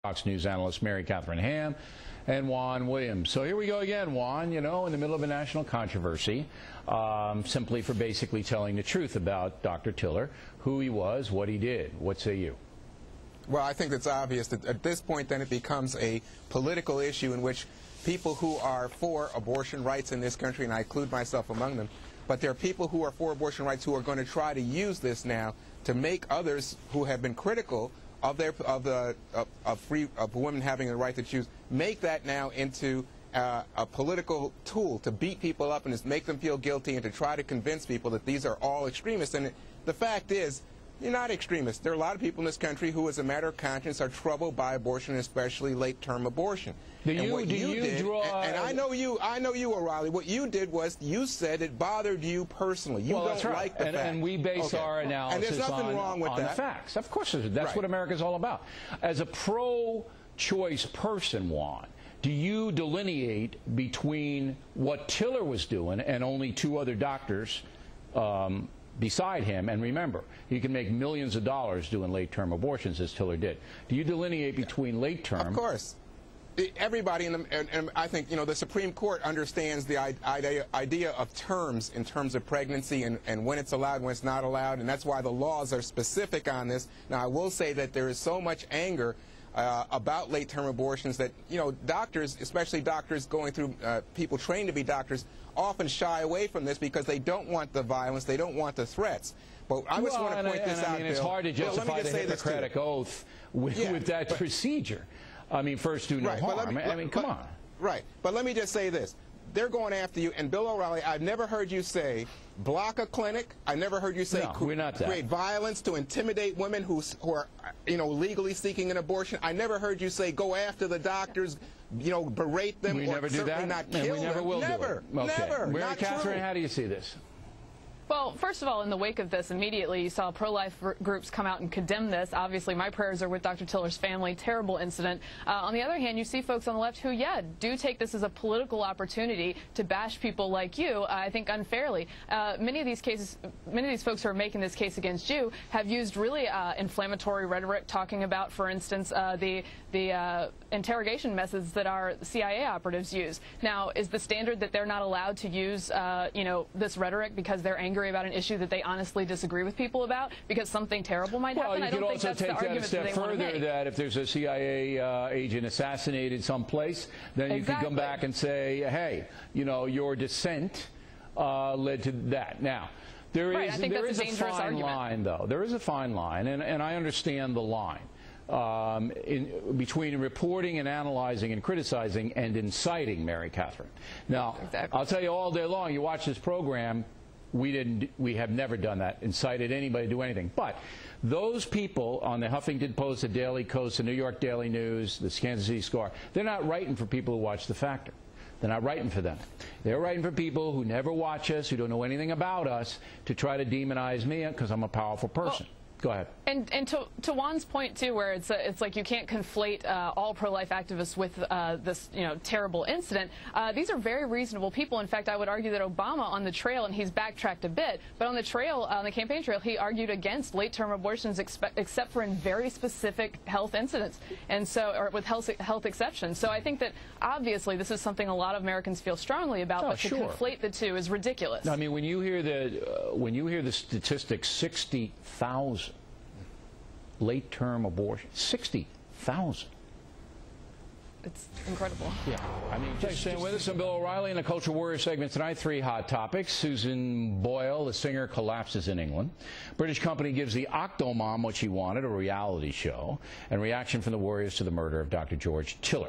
Fox News analyst Mary Catherine Ham and Juan Williams. So here we go again, Juan, you know, in the middle of a national controversy, simply for basically telling the truth about Dr. Tiller, who he was, what he did. What say you? Well, I think it's obvious that at this point then it becomes a political issue in which people who are for abortion rights in this country, and I include myself among them, but there are people who are for abortion rights who are going to try to use this now to make others who have been critical of women having the right to choose, make that now into a political tool to beat people up and just make them feel guilty and to try to convince people that these are all extremists. And the fact is, you're not extremists. There are a lot of people in this country who, as a matter of conscience, are troubled by abortion, especially late-term abortion. And I know you, O'Reilly. What you did was you said it bothered you personally. You don't like the facts. And we base our analysis on the facts. Of course, that's what America's all about. As a pro-choice person, Juan, do you delineate between what Tiller was doing and only two other doctors beside him? And remember, he can make millions of dollars doing late-term abortions, as Tiller did. Do you delineate between late-term? Of course. Everybody in the, and I think, you know, the Supreme Court understands the idea of terms in terms of pregnancy and when it's allowed, when it's not allowed, and that's why the laws are specific on this. Now, I will say that there is so much anger about late-term abortions that, you know, doctors, especially doctors going through, people trained to be doctors, often shy away from this because they don't want the violence, they don't want the threats. But I just want to point this out, Bill. It's hard to justify the Hippocratic Oath with that procedure. I mean, first do no harm. I mean, come on. Right. But let me just say this. They're going after you. And Bill O'Reilly, I've never heard you say block a clinic. I never heard you say create violence to intimidate women who are, you know, legally seeking an abortion. I never heard you say go after the doctors, you know, berate them. We never do that. Not kill we never them. will Never. do it. Okay. Never. Mary Catherine, how do you see this? Well, first of all, in the wake of this, immediately you saw pro-life groups come out and condemn this. Obviously, my prayers are with Dr. Tiller's family. Terrible incident. On the other hand, you see folks on the left who, do take this as a political opportunity to bash people like you, I think unfairly. Many of these folks who are making this case against you have used really inflammatory rhetoric, talking about, for instance, the interrogation methods that our CIA operatives use. Now, is the standard that they're not allowed to use, you know, this rhetoric because they're angry about an issue that they honestly disagree with people about because something terrible might happen? Well, you could also take that a step further, that if there's a CIA agent assassinated someplace, then you could come back and say, hey, you know, your dissent led to that. Now, there is a fine line, though. There is a fine line, and I understand the line. Between reporting and analyzing and criticizing and inciting, Mary Catherine. Now, I'll tell you all day long, you watch this program, we have never done that, incited anybody to do anything. But those people on the Huffington Post, the Daily Kos, the New York Daily News, the Kansas City Star, they're not writing for people who watch The Factor. They're not writing for them. They're writing for people who never watch us, who don't know anything about us, to try to demonize me because I'm a powerful person. Well, go ahead. And to Juan's point too, where it's like you can't conflate all pro-life activists with this, you know, terrible incident. These are very reasonable people. In fact, I would argue that Obama on the trail, and he's backtracked a bit, but on the trail, on the campaign trail, he argued against late-term abortions except for in very specific health incidents, and so, or with health exceptions. So I think that obviously this is something a lot of Americans feel strongly about, but to conflate the two is ridiculous. I mean, when you hear the statistics, 60,000 late-term abortion, 60,000. It's incredible. Yeah. I mean, just staying with us. I'm Bill O'Reilly in the Culture Warrior segment tonight. 3 hot topics. Susan Boyle, the singer, collapses in England. British company gives the Octomom what she wanted, a reality show. And reaction from the Warriors to the murder of Dr. George Tiller.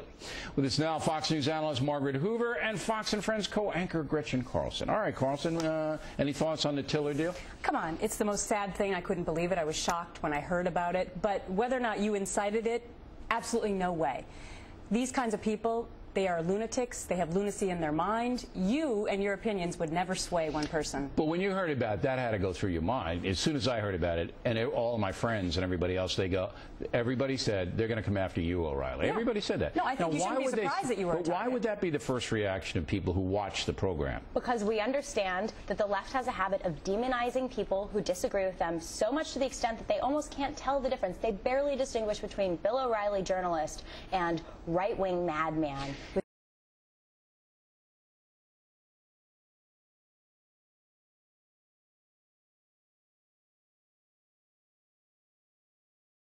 With us now, Fox News analyst Margaret Hoover and Fox and Friends co-anchor Gretchen Carlson. All right, Carlson, any thoughts on the Tiller deal? Come on. It's the most sad thing. I couldn't believe it. I was shocked when I heard about it. But whether or not you incited it, absolutely no way. These kinds of people They are lunatics. They have lunacy in their mind. You and your opinions would never sway one person. But when you heard about it, that had to go through your mind. As soon as I heard about it, and all of my friends and everybody else, everybody said, they're going to come after you, O'Reilly. Yeah. Everybody said that. No, I think you shouldn't be surprised that you were. But why would that be the first reaction of people who watch the program? Because we understand that the left has a habit of demonizing people who disagree with them so much to the extent that they almost can't tell the difference. They barely distinguish between Bill O'Reilly, journalist, and right-wing madman.